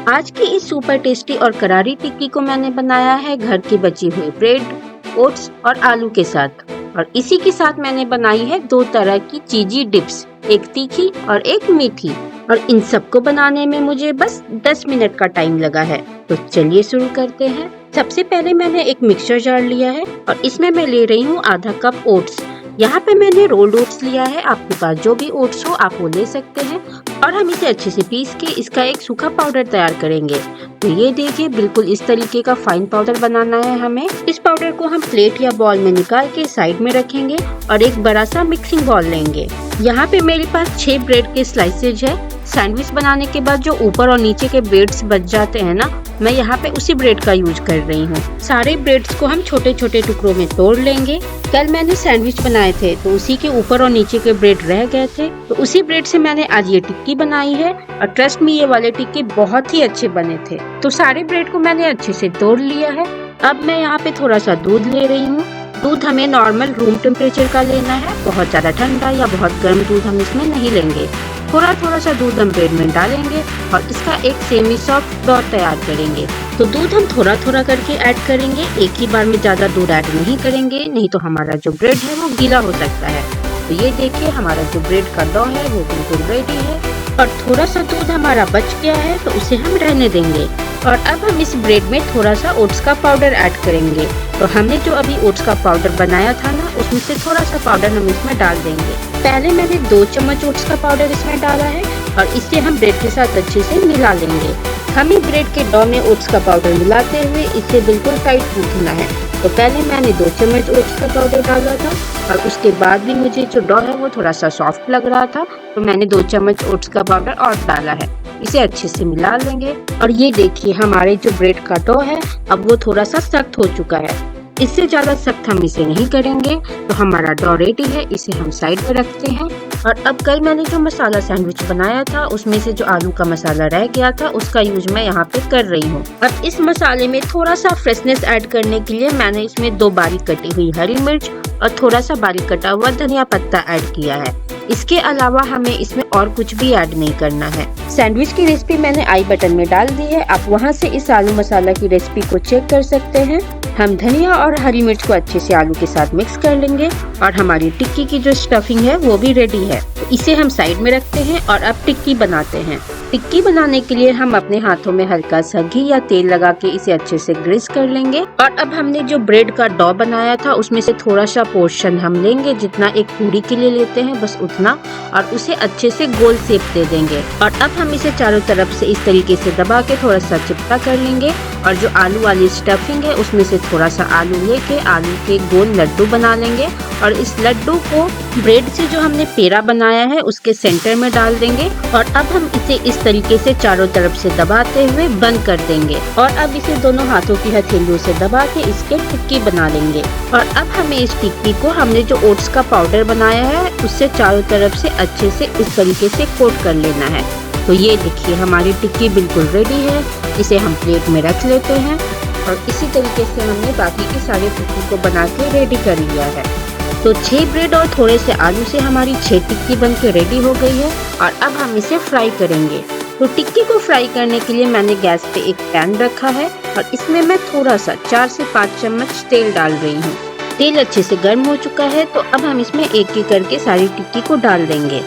आज की इस सुपर टेस्टी और करारी टिक्की को मैंने बनाया है घर की बची हुई ब्रेड, ओट्स और आलू के साथ। और इसी के साथ मैंने बनाई है दो तरह की चीजी डिप्स, एक तीखी और एक मीठी। और इन सबको बनाने में मुझे बस 10 मिनट का टाइम लगा है। तो चलिए शुरू करते हैं। सबसे पहले मैंने एक मिक्सर जार लिया है और इसमें मैं ले रही हूँ आधा कप ओट्स। यहाँ पे मैंने रोल्ड ओट्स लिया है, आपके पास जो भी ओट्स हो आप वो ले सकते हैं। और हम इसे अच्छे से पीस के इसका एक सूखा पाउडर तैयार करेंगे। तो ये देखिए, बिल्कुल इस तरीके का फाइन पाउडर बनाना है हमें। इस पाउडर को हम प्लेट या बॉल में निकाल के साइड में रखेंगे और एक बड़ा सा मिक्सिंग बॉल लेंगे। यहाँ पे मेरे पास 6 ब्रेड के स्लाइसेज है। सैंडविच बनाने के बाद जो ऊपर और नीचे के ब्रेड्स बच जाते हैं ना, मैं यहाँ पे उसी ब्रेड का यूज कर रही हूँ। सारे ब्रेड्स को हम छोटे छोटे टुकड़ों में तोड़ लेंगे। कल मैंने सैंडविच बनाए थे तो उसी के ऊपर और नीचे के ब्रेड रह गए थे, तो उसी ब्रेड से मैंने आज ये टिक्की बनाई है। और ट्रस्ट मी, ये वाले टिक्की बहुत ही अच्छे बने थे। तो सारे ब्रेड को मैंने अच्छे से तोड़ लिया है। अब मैं यहाँ पे थोड़ा सा दूध ले रही हूँ। दूध हमें नॉर्मल रूम टेम्परेचर का लेना है, बहुत ज्यादा ठंडा या बहुत गर्म दूध हम इसमें नहीं लेंगे। थोड़ा थोड़ा सा दूध हम ब्रेड में डालेंगे और इसका एक सेमी सॉफ्ट डो तैयार करेंगे। तो दूध हम थोड़ा थोड़ा करके ऐड करेंगे, एक ही बार में ज्यादा दूध ऐड नहीं करेंगे, नहीं तो हमारा जो ब्रेड है वो गीला हो सकता है। तो ये देखिए, हमारा जो ब्रेड का डो है वो बिल्कुल रेडी है। और थोड़ा सा दूध हमारा बच गया है तो उसे हम रहने देंगे। और अब हम इस ब्रेड में थोड़ा सा ओट्स का पाउडर ऐड करेंगे। तो हमने जो अभी ओट्स का पाउडर बनाया था ना, उसमें से थोड़ा सा पाउडर हम इसमें डाल देंगे। पहले मैंने 2 चम्मच ओट्स का पाउडर इसमें डाला है और इसे हम ब्रेड के साथ अच्छे से मिला लेंगे। हमें ब्रेड के डो में ओट्स का पाउडर मिलाते हुए इसे बिल्कुल टाइट गूंथना है। तो पहले मैंने 2 चम्मच ओट्स का पाउडर डाला था और उसके बाद भी मुझे जो डो है वो थोड़ा सा सॉफ्ट लग रहा था, तो मैंने 2 चम्मच ओट्स का पाउडर और डाला है। इसे अच्छे से मिला लेंगे। और ये देखिए, हमारे जो ब्रेड का डो है अब वो थोड़ा सा सख्त हो चुका है। इससे ज्यादा सख्त हम इसे नहीं करेंगे। तो हमारा डो रेडी है, इसे हम साइड में रखते हैं। और अब कल मैंने जो मसाला सैंडविच बनाया था उसमें से जो आलू का मसाला रह गया था उसका यूज मैं यहाँ पे कर रही हूँ। अब इस मसाले में थोड़ा सा फ्रेशनेस ऐड करने के लिए मैंने इसमें 2 बारीक कटी हुई हरी मिर्च और थोड़ा सा बारीक कटा हुआ धनिया पत्ता ऐड किया है। इसके अलावा हमें इसमें और कुछ भी ऐड नहीं करना है। सैंडविच की रेसिपी मैंने आई बटन में डाल दी है, आप वहाँ से इस आलू मसाला की रेसिपी को चेक कर सकते हैं। हम धनिया और हरी मिर्च को अच्छे से आलू के साथ मिक्स कर लेंगे और हमारी टिक्की की जो स्टफिंग है वो भी रेडी है। तो इसे हम साइड में रखते हैं और अब टिक्की बनाते हैं। टिक्की बनाने के लिए हम अपने हाथों में हल्का सा घी या तेल लगा के इसे अच्छे से ग्रीस कर लेंगे। और अब हमने जो ब्रेड का डो बनाया था उसमें से थोड़ा सा पोर्शन हम लेंगे, जितना एक पूरी के लिए लेते हैं बस उतना, और उसे अच्छे से गोल शेप दे देंगे। और अब हम इसे चारों तरफ से इस तरीके से दबा के थोड़ा सा चिपटा कर लेंगे। और जो आलू वाली स्टफिंग है उसमें से थोड़ा सा आलू लेके आलू के गोल लड्डू बना लेंगे और इस लड्डू को ब्रेड से जो हमने पेड़ा बनाया है उसके सेंटर में डाल देंगे। और अब हम इसे इस तरीके से चारों तरफ से दबाते हुए बंद कर देंगे। और अब इसे दोनों हाथों की हथेलियों से दबा के इसके टिक्की बना लेंगे। और अब हमें इस टिक्की को हमने जो ओट्स का पाउडर बनाया है उससे चारों तरफ से अच्छे से इस तरीके से कोट कर लेना है। तो ये देखिए, हमारी टिक्की बिल्कुल रेडी है। इसे हम प्लेट में रख लेते हैं और इसी तरीके से हमने बाकी के सारे टिक्की को बना के रेडी कर लिया है। तो 6 ब्रेड और थोड़े से आलू से हमारी 6 टिक्की बन के रेडी हो गई है। और अब हम इसे फ्राई करेंगे। तो टिक्की को फ्राई करने के लिए मैंने गैस पे एक पैन रखा है और इसमें मैं थोड़ा सा 4 से 5 चम्मच तेल डाल रही हूँ। तेल अच्छे से गर्म हो चुका है तो अब हम इसमें एक एक करके सारी टिक्की को डाल देंगे।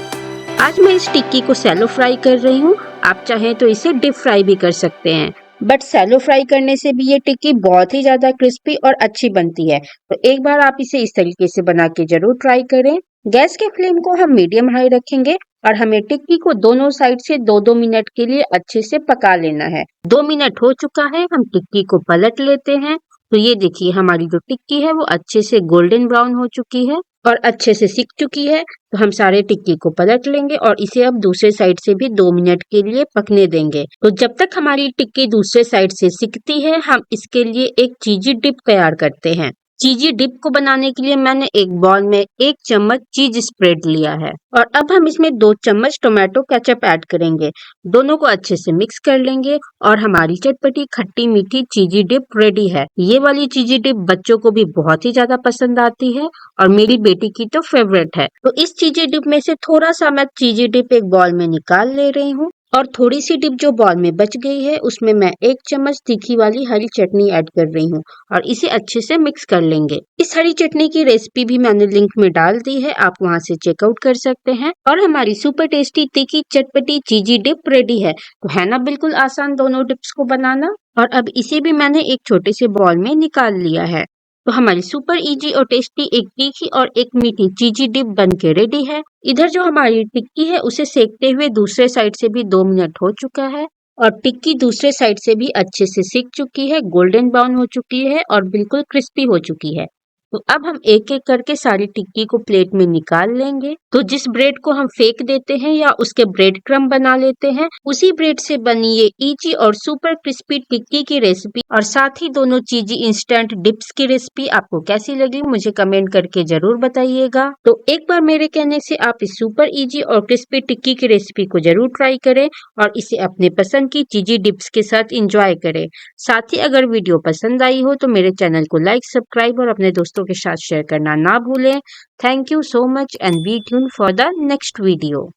आज मैं इस टिक्की को सैलो फ्राई कर रही हूँ, आप चाहें तो इसे डीप फ्राई भी कर सकते हैं, बट सैलो फ्राई करने से भी ये टिक्की बहुत ही ज्यादा क्रिस्पी और अच्छी बनती है। तो एक बार आप इसे इस तरीके से बना के जरूर ट्राई करें। गैस के फ्लेम को हम मीडियम हाई रखेंगे और हमें टिक्की को दोनों साइड से 2-2 मिनट के लिए अच्छे से पका लेना है। 2 मिनट हो चुका है, हम टिक्की को पलट लेते हैं। तो ये देखिए, हमारी जो टिक्की है वो अच्छे से गोल्डन ब्राउन हो चुकी है और अच्छे से सिक चुकी है। तो हम सारे टिक्की को पलट लेंगे और इसे अब दूसरे साइड से भी 2 मिनट के लिए पकने देंगे। तो जब तक हमारी टिक्की दूसरे साइड से सिकती है, हम इसके लिए एक चीजी डिप तैयार करते हैं। चीजी डिप को बनाने के लिए मैंने एक बॉल में 1 चम्मच चीज स्प्रेड लिया है और अब हम इसमें 2 चम्मच टोमेटो केचप ऐड करेंगे। दोनों को अच्छे से मिक्स कर लेंगे और हमारी चटपटी खट्टी मीठी चीजी डिप रेडी है। ये वाली चीजी डिप बच्चों को भी बहुत ही ज्यादा पसंद आती है और मेरी बेटी की तो फेवरेट है। तो इस चीजी डिप में से थोड़ा सा मैं चीजी डिप एक बॉल में निकाल ले रही हूँ और थोड़ी सी डिप जो बॉल में बच गई है उसमें मैं 1 चम्मच तीखी वाली हरी चटनी ऐड कर रही हूँ और इसे अच्छे से मिक्स कर लेंगे। इस हरी चटनी की रेसिपी भी मैंने लिंक में डाल दी है, आप वहां से चेकआउट कर सकते हैं। और हमारी सुपर टेस्टी तीखी चटपटी चीजी डिप रेडी है। तो है ना बिल्कुल आसान दोनों डिप्स को बनाना। और अब इसे भी मैंने एक छोटे से बॉल में निकाल लिया है। तो हमारी सुपर इजी और टेस्टी एक तीखी और एक मीठी चीजी डिप बन के रेडी है। इधर जो हमारी टिक्की है उसे सेकते हुए दूसरे साइड से भी 2 मिनट हो चुका है और टिक्की दूसरे साइड से भी अच्छे से सिक चुकी है, गोल्डन ब्राउन हो चुकी है और बिल्कुल क्रिस्पी हो चुकी है। तो अब हम एक एक करके सारी टिक्की को प्लेट में निकाल लेंगे। तो जिस ब्रेड को हम फेंक देते हैं या उसके ब्रेड क्रम्ब बना लेते हैं, उसी ब्रेड से बनी ये इजी और सुपर क्रिस्पी टिक्की की रेसिपी और साथ ही दोनों चीजी इंस्टेंट डिप्स की रेसिपी आपको कैसी लगी मुझे कमेंट करके जरूर बताइएगा। तो एक बार मेरे कहने से आप इस सुपर इजी और क्रिस्पी टिक्की की रेसिपी को जरूर ट्राई करें और इसे अपने पसंद की चीजी डिप्स के साथ एंजॉय करें। साथ ही अगर वीडियो पसंद आई हो तो मेरे चैनल को लाइक, सब्सक्राइब और अपने दोस्तों के साथ शेयर करना ना भूलें। Thank you so much and be tuned for the next video.